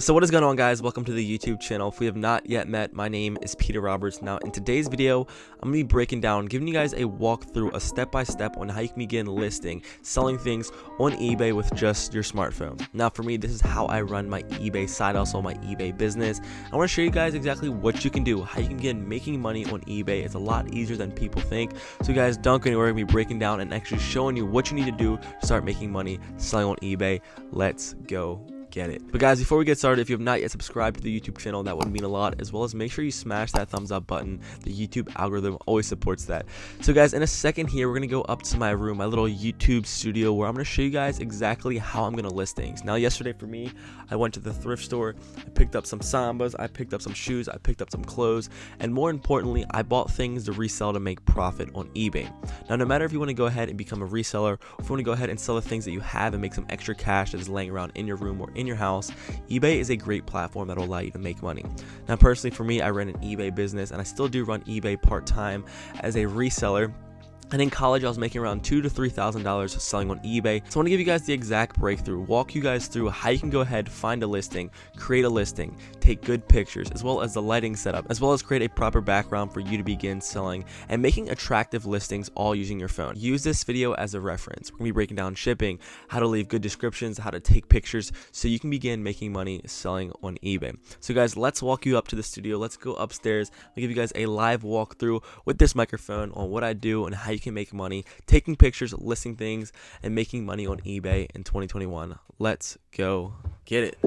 So what is going on, guys? Welcome to the YouTube channel. If we have not yet met, my name is Peter Roberts. Now in today's video, I'm going to be breaking down, giving you guys a walkthrough, a step-by-step on how you can begin listing, selling things on eBay with just your smartphone. Now for me, this is how I run my eBay side hustle, my eBay business. I want to show you guys exactly what you can do, how you can begin making money on eBay. It's a lot easier than people think. So guys, don't go anywhere. We're going to be breaking down and actually showing you what you need to do to start making money selling on eBay. Let's go get it. But guys, before we get started, if you have not yet subscribed to the YouTube channel, that would mean a lot, as well as make sure you smash that thumbs up button. The YouTube algorithm always supports that. So guys, in a second here, we're gonna go up to my room, my little YouTube studio, where I'm gonna show you guys exactly how I'm gonna list things. Now yesterday for me, I went to the thrift store, I picked up some Sambas, I picked up some shoes, I picked up some clothes, and more importantly, I bought things to resell to make profit on eBay. Now no matter if you want to go ahead and become a reseller, or if you want to go ahead and sell the things that you have and make some extra cash that is laying around in your room or in your house, eBay is a great platform that will allow you to make money. Now personally for me, I ran an eBay business, and I still do run eBay part-time as a reseller. And in college, I was making around $2,000 to $3,000 selling on eBay. So I want to give you guys the exact breakthrough, walk you guys through how you can go ahead, find a listing, create a listing, take good pictures, as well as the lighting setup, as well as create a proper background for you to begin selling and making attractive listings all using your phone. Use this video as a reference. We're going to be breaking down shipping, how to leave good descriptions, how to take pictures, so you can begin making money selling on eBay. So guys, let's walk you up to the studio. Let's go upstairs. I'll give you guys a live walkthrough with this microphone on what I do and how you can make money taking pictures, listing things, and making money on eBay in 2021. Let's go get it.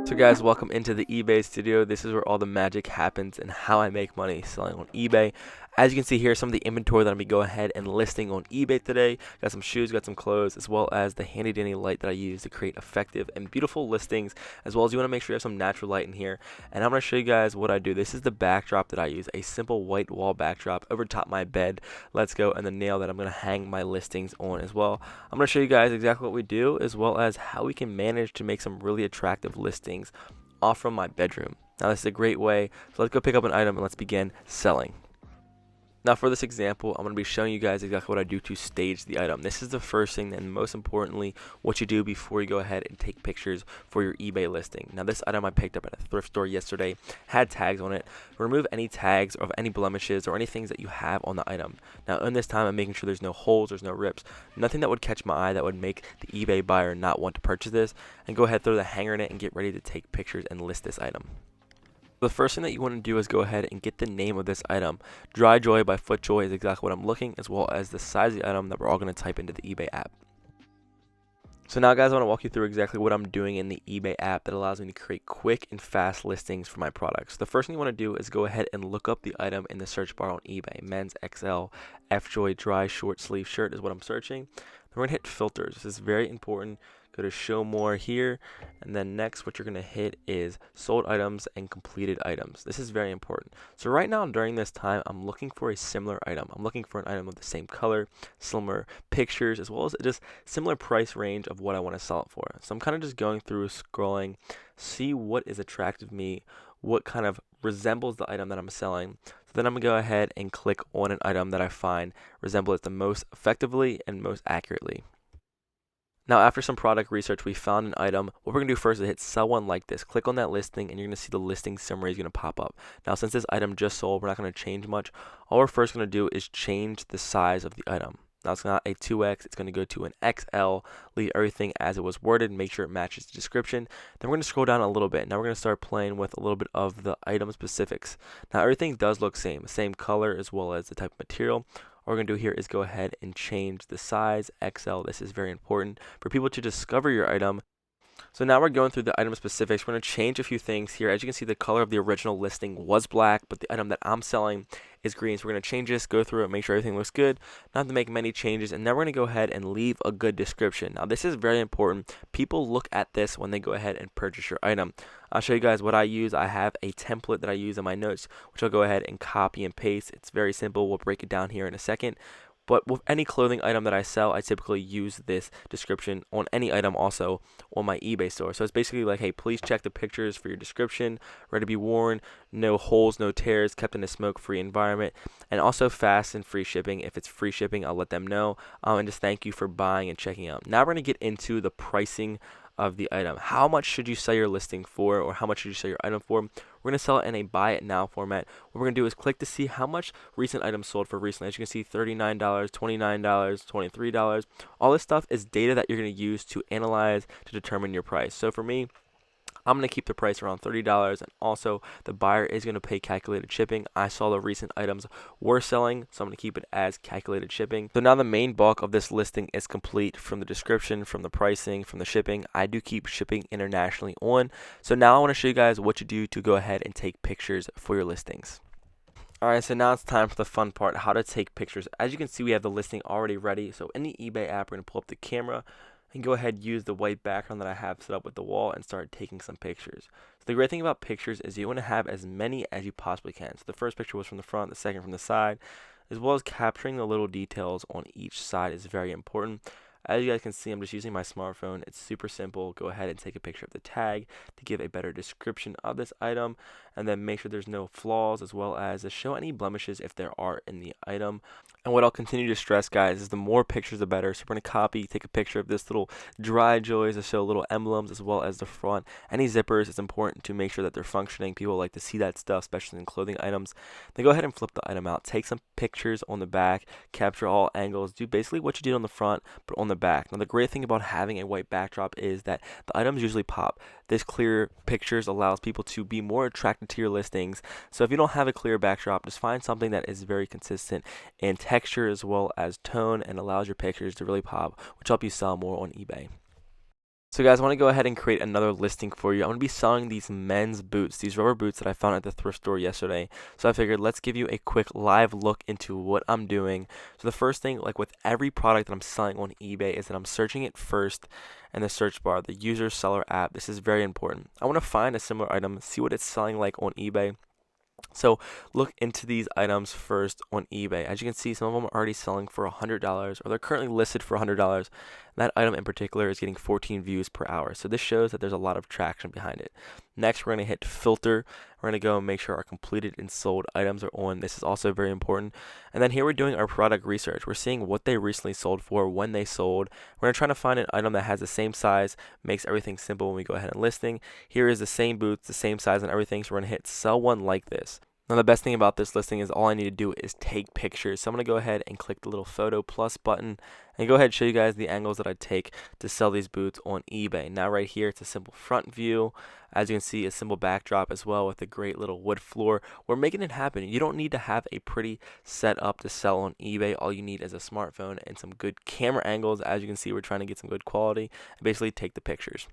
So guys, welcome into the eBay studio. This is where all the magic happens and how I make money selling on eBay. As you can see here, some of the inventory that I'm going to go ahead and listing on eBay today. Got some shoes, got some clothes, as well as the handy dandy light that I use to create effective and beautiful listings, as well as you want to make sure you have some natural light in here. And I'm going to show you guys what I do. This is the backdrop that I use, a simple white wall backdrop over top my bed. Let's go. And the nail that I'm going to hang my listings on as well. I'm going to show you guys exactly what we do, as well as how we can manage to make some really attractive listings off from my bedroom. Now this is a great way. So let's go pick up an item and let's begin selling. Now for this example, I'm going to be showing you guys exactly what I do to stage the item. This is the first thing, and most importantly, what you do before you go ahead and take pictures for your eBay listing. Now this item I picked up at a thrift store yesterday had tags on it. Remove any tags or any blemishes or any things that you have on the item. Now in this time, I'm making sure there's no holes, there's no rips, nothing that would catch my eye that would make the eBay buyer not want to purchase this, and go ahead, throw the hanger in it, and get ready to take pictures and list this item. The first thing that you want to do is go ahead and get the name of this item. Dry Joy by FootJoy is exactly what I'm looking, as well as the size of the item that we're all going to type into the eBay app. So now guys, I want to walk you through exactly what I'm doing in the eBay app that allows me to create quick and fast listings for my products. The first thing you want to do is go ahead and look up the item in the search bar on eBay. Men's XL FJoy dry short sleeve shirt is what I'm searching. Then we're going to hit filters. This is very important. Go to show more here, and then next what you're going to hit is sold items and completed items. This is very important. So right now during this time, I'm looking for a similar item. I'm looking for an item of the same color, similar pictures, as well as just similar price range of what I want to sell it for. So I'm kind of just going through, scrolling, see what is attractive to me, what kind of resembles the item that I'm selling. So then I'm going to go ahead and click on an item that I find resembles it the most effectively and most accurately. Now after some product research, we found an item. What we're going to do first is hit sell one like this. Click on that listing and you're going to see the listing summary is going to pop up. Now since this item just sold, we're not going to change much. All we're first going to do is change the size of the item. Now it's not a 2X, it's going to go to an XL. Leave everything as it was worded, make sure it matches the description. Then we're going to scroll down a little bit. Now we're going to start playing with a little bit of the item specifics. Now everything does look same color as well as the type of material. What we're going to do here is go ahead and change the size, XL. This is very important for people to discover your item. So now we're going through the item specifics. We're going to change a few things here. As you can see, the color of the original listing was black, but the item that I'm selling is green. So we're going to change this, go through it, make sure everything looks good, not to make many changes, and then we're going to go ahead and leave a good description. Now this is very important. People look at this when they go ahead and purchase your item. I'll show you guys what I use. I have a template that I use in my notes, which I'll go ahead and copy and paste. It's very simple. We'll break it down here in a second. But with any clothing item that I sell, I typically use this description on any item also on my eBay store. So it's basically like, hey, please check the pictures for your description, ready to be worn, no holes, no tears, kept in a smoke-free environment, and also fast and free shipping. If it's free shipping, I'll let them know, and just thank you for buying and checking out. Now we're going to get into the pricing of the item. How much should you sell your listing for, or how much should you sell your item for? We're going to sell it in a buy it now format. What we're going to do is click to see how much recent items sold for recently. As you can see, $39, $29, $23. All this stuff is data that you're going to use to analyze to determine your price. So for me, I'm going to keep the price around $30, and also the buyer is going to pay calculated shipping. I saw the recent items were selling, so I'm going to keep it as calculated shipping. So now the main bulk of this listing is complete, from the description, from the pricing, from the shipping. I do keep shipping internationally on. So now I want to show you guys what you do to go ahead and take pictures for your listings. Alright, so now it's time for the fun part, how to take pictures. As you can see, we have the listing already ready. So in the eBay app, we're going to pull up the camera and go ahead and use the white background that I have set up with the wall and start taking some pictures. So the great thing about pictures is you want to have as many as you possibly can. So the first picture was from the front, the second from the side, as well as capturing the little details on each side is very important. As you guys can see, I'm just using my smartphone. It's super simple. Go ahead and take a picture of the tag to give a better description of this item, and then make sure there's no flaws, as well as to show any blemishes if there are in the item. And what I'll continue to stress, guys, is the more pictures the better. So we're going to copy, take a picture of this little dry joys to show little emblems, as well as the front. Any zippers, it's important to make sure that they're functioning. People like to see that stuff, especially in clothing items. Then go ahead and flip the item out. Take some pictures on the back, capture all angles, do basically what you did on the front, but on the back. Now the great thing about having a white backdrop is that the items usually pop. This clear pictures allows people to be more attracted to your listings. So if you don't have a clear backdrop, just find something that is very consistent in texture as well as tone and allows your pictures to really pop, which help you sell more on eBay. So guys, I want to go ahead and create another listing for you. I'm going to be selling these men's boots, these rubber boots that I found at the thrift store yesterday. So I figured let's give you a quick live look into what I'm doing. So the first thing, like with every product that I'm selling on eBay, is that I'm searching it first in the search bar, the user seller app. This is very important. I want to find a similar item, see what it's selling like on eBay. So look into these items first on eBay. As you can see, some of them are already selling for $100, or they're currently listed for $100. That item in particular is getting 14 views per hour. So this shows that there's a lot of traction behind it. Next, we're going to hit filter. We're going to go and make sure our completed and sold items are on. This is also very important. And then here we're doing our product research. We're seeing what they recently sold for, when they sold. We're going to try to find an item that has the same size, makes everything simple when we go ahead and listing. Here is the same boots, the same size and everything. So we're going to hit sell one like this. Now the best thing about this listing is all I need to do is take pictures. So I'm going to go ahead and click the little photo plus button and go ahead and show you guys the angles that I take to sell these boots on eBay. Now right here, it's a simple front view. As you can see, a simple backdrop as well with a great little wood floor. We're making it happen. You don't need to have a pretty setup to sell on eBay. All you need is a smartphone and some good camera angles. As you can see, we're trying to get some good quality and basically take the pictures.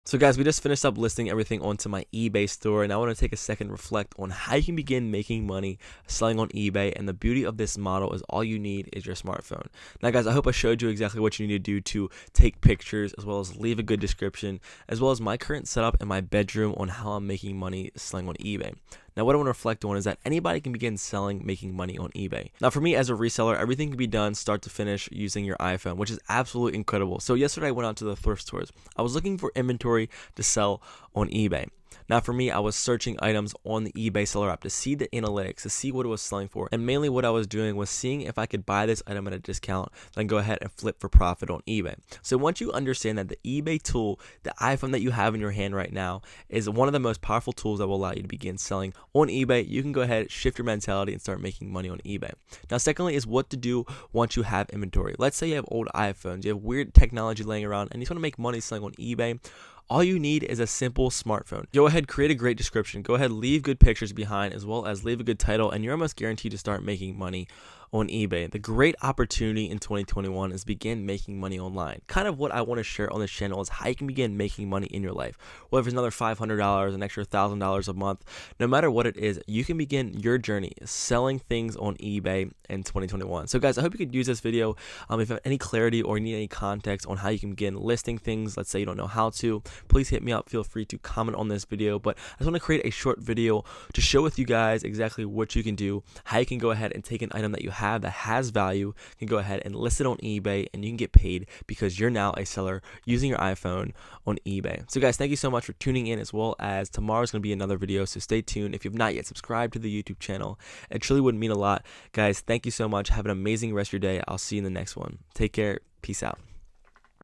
So guys, we just finished up listing everything onto my eBay store, and I want to take a second to reflect on how you can begin making money selling on eBay. And the beauty of this model is all you need is your smartphone. Now guys, I hope I showed you exactly what you need to do to take pictures, as well as leave a good description, as well as my current setup in my bedroom on how I'm making money selling on eBay. Now what I want to reflect on is that anybody can begin selling, making money on eBay. Now for me as a reseller, everything can be done start to finish using your iPhone, which is absolutely incredible. So yesterday I went out to the thrift stores. I was looking for inventory to sell on eBay. Now for me, I was searching items on the eBay seller app to see the analytics, to see what it was selling for. And mainly what I was doing was seeing if I could buy this item at a discount, then go ahead and flip for profit on eBay. So once you understand that the eBay tool, the iPhone that you have in your hand right now, is one of the most powerful tools that will allow you to begin selling on eBay, you can go ahead, shift your mentality, and start making money on eBay. Now secondly is what to do once you have inventory. Let's say you have old iPhones, you have weird technology laying around, and you just want to make money selling on eBay. All you need is a simple smartphone. Go ahead, create a great description. Go ahead, leave good pictures behind, as well as leave a good title, and you're almost guaranteed to start making money on eBay. The great opportunity in 2021 is begin making money online. Kind of what I want to share on this channel is how you can begin making money in your life. Whether it's another $500, an extra $1,000 a month, no matter what it is, you can begin your journey selling things on eBay in 2021. So guys, I hope you could use this video. If you have any clarity or need any context on how you can begin listing things, let's say you don't know how to, please hit me up. Feel free to comment on this video. But I just want to create a short video to show with you guys exactly what you can do, how you can go ahead and take an item that you have have that has value can go ahead and list it on eBay, and you can get paid because you're now a seller using your iPhone on eBay. So guys, thank you so much for tuning in, as well as tomorrow's going to be another video, so stay tuned. If you've not yet subscribed to the YouTube channel, it truly would mean a lot. Guys, thank you so much. Have an amazing rest of your day. I'll see you in the next one. Take care. Peace out.